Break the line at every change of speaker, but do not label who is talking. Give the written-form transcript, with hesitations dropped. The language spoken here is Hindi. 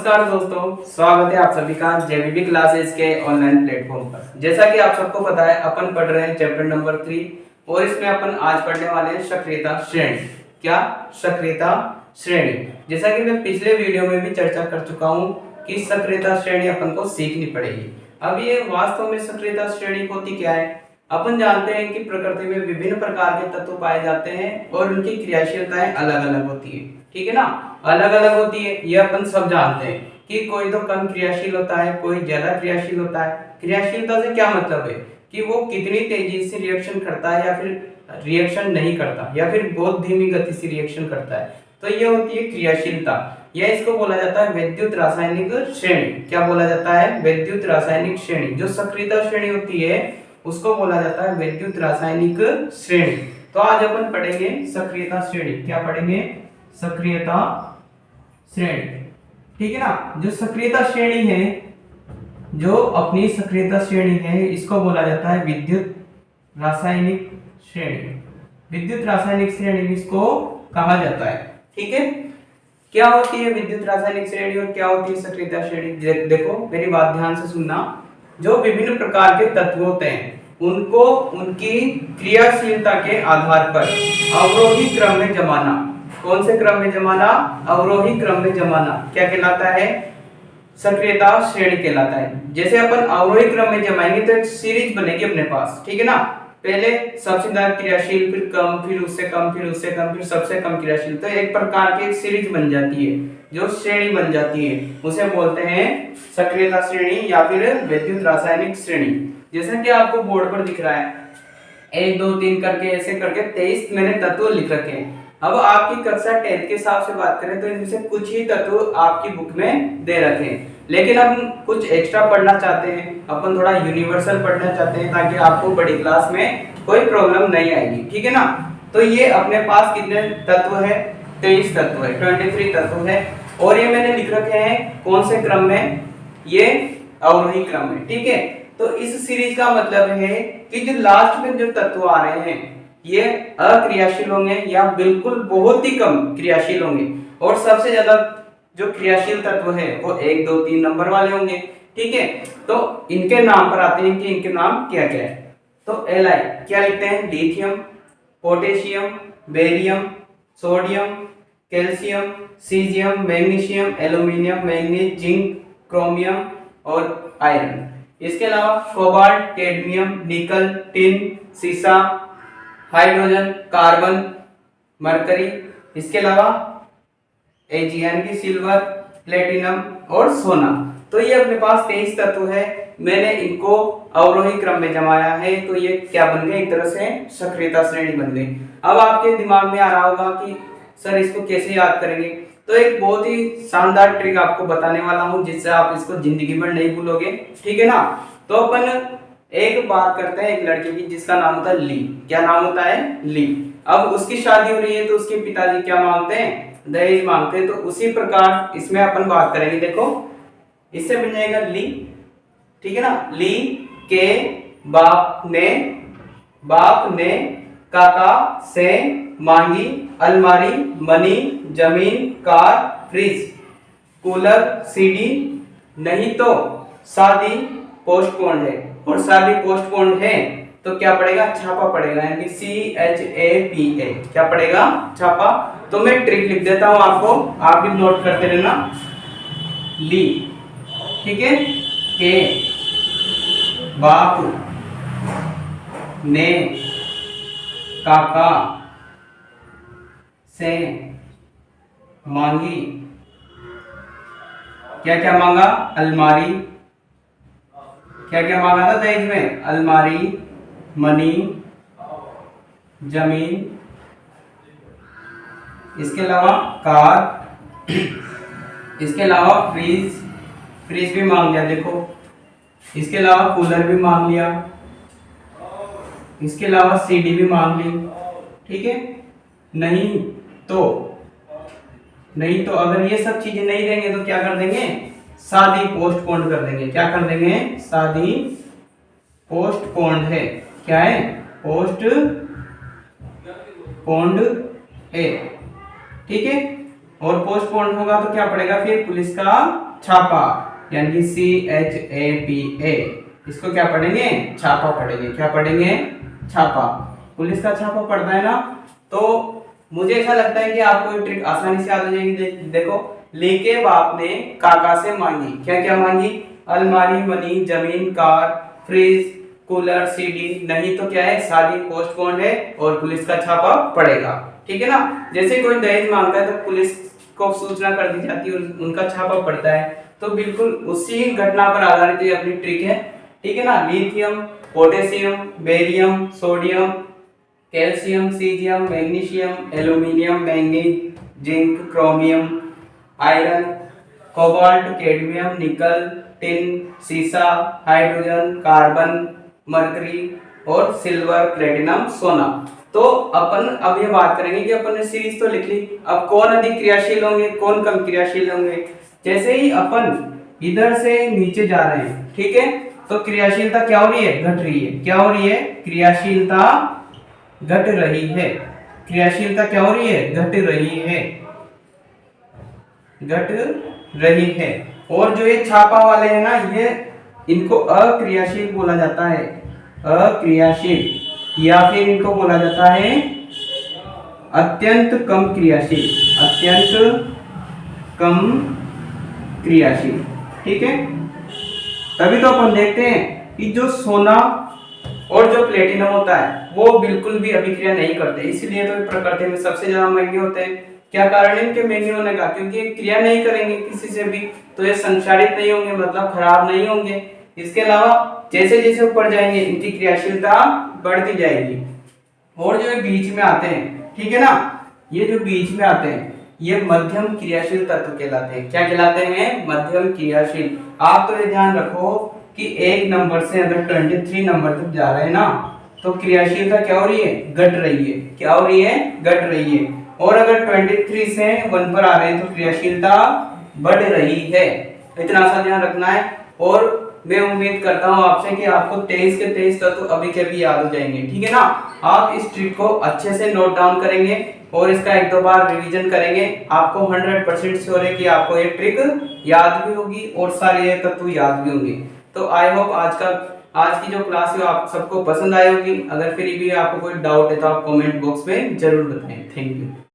नमस्कार दोस्तों, स्वागत है आप सभी का जेबीबी क्लासेस के ऑनलाइन प्लेटफॉर्म पर। जैसा कि आप सबको पता है, अपन पढ़ रहे हैं चैप्टर नंबर 3 और इसमें अपन आज पढ़ने वाले हैं सक्रियता श्रेणी। क्या? सक्रियता श्रेणी। जैसा कि मैं पिछले वीडियो में भी चर्चा कर चुका हूं कि सक्रियता श्रेणी अपन को सीखनी पड़ेगी। अब ये वास्तव में सक्रियता श्रेणी होती क्या है? अपन जानते हैं कि प्रकृति में विभिन्न प्रकार के तत्व पाए जाते हैं और उनकी क्रियाशीलताएं अलग अलग होती है। ठीक है ना, अलग अलग होती है, ये अपन सब जानते हैं कि कोई तो कम क्रियाशील होता है, कोई ज्यादा क्रियाशील होता है। क्रियाशीलता से क्या मतलब है कि वो कितनी तेजी से रिएक्शन करता है या फिर रिएक्शन नहीं करता या फिर बहुत धीमी गति से रिएक्शन करता है, तो ये होती है क्रियाशीलता। यह इसको बोला जाता है वैद्युत रासायनिक श्रेणी। क्या बोला जाता है? वैद्युत रासायनिक श्रेणी। जो सक्रियता श्रेणी होती है उसको बोला जाता है वैद्युत रासायनिक श्रेणी। तो आज अपन पढ़ेंगे सक्रियता श्रेणी। क्या पढ़ेंगे? सक्रियता श्रेणी। ठीक है ना। जो सक्रियता श्रेणी है, जो अपनी सक्रियता श्रेणी है, इसको बोला जाता है विद्युत रासायनिक श्रेणी। विद्युत रासायनिक श्रेणी इसको कहा जाता है। ठीक है, क्या होती है विद्युत रासायनिक श्रेणी और क्या होती है सक्रियता श्रेणी? देखो, मेरी बात ध्यान से सुनना। जो विभिन्न प्रकार के तत्व होते हैं उनको उनकी क्रियाशीलता के आधार पर अवरोही क्रम में जमाना। कौन से क्रम में जमाना? अवरोही क्रम में जमाना क्या कहलाता है? सक्रियता श्रेणी कहलाता है। जैसे अपन अवरोही क्रम में जमाएंगे तो एक सीरीज बनेगी अपने पास। ठीक है ना, पहले सबसे ज्यादा क्रियाशील, फिर कम, फिर उससे कम, फिर उससे कम, फिर सबसे कम क्रियाशील। तो एक प्रकार की एक सीरीज बन जाती है, जो श्रेणी बन जाती है, उसे बोलते हैं सक्रियता श्रेणी या फिर वैद्युत रासायनिक श्रेणी। जैसा कि आपको बोर्ड पर दिख रहा है, 1 2 3 करके ऐसे करके 23 मैंने तत्व लिख रखे हैं। अब आपकी कक्षा 10 के हिसाब से बात करें तो इनमें से कुछ ही तत्व आपकी बुक में दे रखे हैं, लेकिन हम कुछ एक्स्ट्रा पढ़ना चाहते हैं, अपन थोड़ा यूनिवर्सल पढ़ना चाहते हैं ताकि आपको बड़ी क्लास में कोई प्रॉब्लम नहीं आएगी। ठीक है ना। तो ये अपने पास कितने तत्व है? 23 तत्व है, 23 तत्व है। और ये मैंने लिख रखे हैं कौन से क्रम में? ये अवरोही क्रम में। ठीक है, तो इस सीरीज का मतलब है कि जो लास्ट में जो तत्व आ रहे हैं ये अक्रियाशील होंगे या बिल्कुल बहुत ही कम क्रियाशील होंगे, और सबसे ज्यादा जो क्रियाशील तत्व है वो 1 2 3 नंबर वाले होंगे। ठीक है, तो इनके नाम पर आते हैं कि इनके नाम क्या क्या है। तो Li क्या लिखते हैं? Lithium, potassium, barium, sodium, calcium, caesium, magnesium, aluminium, manganese, zinc, chromium और आयरन। इसके अलावा कोबाल्ट, कैडमियम, निकल, टिन, सीसा, हाइड्रोजन, कार्बन, मरकरी। इसके अलावा एजीएन की सिल्वर, प्लेटिनम और सोना। तो ये अपने पास 23 तत्व है। मैंने इनको अवरोही क्रम में जमाया है, तो ये क्या बन गए? एक तरह से सक्रियता श्रेणी बन गई। अब आपके दिमाग में आ रहा होगा कि सर इसको कैसे याद करेंगे? तो एक बहुत ही शानदार ट्रिक आपको बताने वाला हूं जिससे आप इसको जिंदगी भर नहीं भूलोगे। ठीक है ना। तो अपन एक बात करते हैं एक लड़के की जिसका नाम होता है ली। क्या नाम होता है? ली। अब उसकी शादी हो रही है तो उसके पिताजी क्या मांगते हैं? दहेज मांगते हैं। तो उसी प्रकार इसमें अपन बात करेंगे। देखो, इससे बन जाएगा ली। ठीक है ना। ली के बाप ने काका से मांगी अलमारी, मनी, जमीन, कार, फ्रिज, कूलर, सीडी, नहीं तो शादी पोस्टपोन्ड है। और शादी पोस्टपोन्ड है तो क्या पड़ेगा? छापा पड़ेगा, यानी CHAPA। क्या पड़ेगा? छापा। तो मैं ट्रिक लिख देता हूं आपको, आप भी नोट करते रहना। ली, ठीक है, के बाप ने काका से मांगी, क्या क्या मांगा? अलमारी। क्या क्या मांगा था दहेज में? अलमारी, मनी, जमीन, इसके अलावा कार, इसके अलावा फ्रिज भी मांग लिया। देखो, इसके अलावा कूलर भी मांग लिया, इसके अलावा सीडी भी मांग ली। ठीक है। नहीं तो अगर ये सब चीजें नहीं देंगे तो क्या कर देंगे? शादी पोस्टपोन्ड कर देंगे। क्या कर देंगे? शादी पोस्टपोन्ड है। क्या है? पोस्टपोन्ड है। ठीक है। और पोस्टपोन्ड होगा तो क्या पड़ेगा? फिर पुलिस का छापा, यानी कि CHAPA, इसको क्या पढ़ेंगे? छापा पढ़ेंगे। क्या पढ़ेंगे? छापा। पुलिस का छापा पढ़ना है ना, तो मुझे ऐसा लगता है कि आपको ये ट्रिक आसानी से आ जाएगी। देखो, लेके बाप ने काका से मांगी, क्या क्या मांगी? अलमारी, मनी, जमीन, कार, फ्रिज, कूलर, सीडी, नहीं तो क्या है? शादी पोस्टपोन्ड है और पुलिस का छापा पड़ेगा। ठीक है ना? जैसे कोई दहेज मांगता है तो पुलिस को सूचना कर दी जाती है और उनका छापा पड़ता है। तो बिल्कुल उसी घटना पर आधारित ये अपनी ट्रिक है। ठीक है ना? Lithium, potassium, barium, sodium, calcium, caesium, magnesium, aluminium, manganese, zinc, chromium, iron, cobalt, cadmium, निकल, टिन, सीसा, हाइड्रोजन, कार्बन, मरकरी और सिल्वर, प्लेटिनम, सोना। तो अपन अब ये बात करेंगे कि अपन ने सीरीज तो लिख ली, अब कौन अधिक क्रियाशील होंगे, कौन कम क्रियाशील होंगे। जैसे ही अपन इधर से नीचे जा रहे हैं, ठीक है, तो क्रियाशीलता क्या हो रही है? घट रही है। क्या हो रही है? क्रियाशीलता घट रही है। क्रियाशीलता क्या हो रही है? घट रही है, घट रही है। और जो ये छापा वाले हैं ना, ये इनको अक्रियाशील बोला जाता है, अक्रियाशील, या फिर इनको बोला जाता है अत्यंत कम क्रियाशील, अत्यंत कम क्रियाशील। ठीक है, तभी तो अपन देखते हैं कि जो सोना और जो प्लेटिनम होता है वो बिल्कुल भी अभिक्रिया नहीं करते, इसलिए तो प्रकृति में सबसे ज्यादा महंगे होते हैं। क्या कारण है इनके महंगे होने का? क्योंकि ये क्रिया नहीं करेंगे किसी से भी, तो ये संक्षारित नहीं होंगे, मतलब खराब नहीं होंगे। इसके अलावा जैसे जैसे ऊपर जाएंगे इनकी क्रियाशीलता बढ़ती जाएगी। और जो ये बीच में आते हैं, ठीक है ना, ये जो बीच में आते हैं ये मध्यम क्रियाशील तत्व कहलाते हैं। क्या कहलाते हैं? मध्यम क्रियाशील। आप तो ये ध्यान रखो कि एक नंबर से अगर 23 नंबर तक जा रहे हैं ना, तो क्रियाशीलता क्या हो रही है? घट रही है। क्या हो रही है? घट रही है। और अगर 23 से 1 पर आ रहे हैं तो क्रियाशीलता बढ़ रही है। इतना सा ध्यान रखना है। और मैं उम्मीद करता हूं आपसे कि आपको 23 के 23 तत्व अभी के अभी याद हो जाएंगे। ठीक है ना? आप इस ट्रिक को अच्छे से नोट डाउन करेंगे और इसका 1-2 बार रिवीजन करेंगे। आपको 100% श्योर है कि आपको ये ट्रिक याद भी होगी और सारे तत्व याद भी होंगे। तो आई होप आज की जो क्लास है आप सबको पसंद आई होगी। अगर फिर भी आपको कोई डाउट है तो आप कमेंट बॉक्स में जरूर बताएं। Thank you.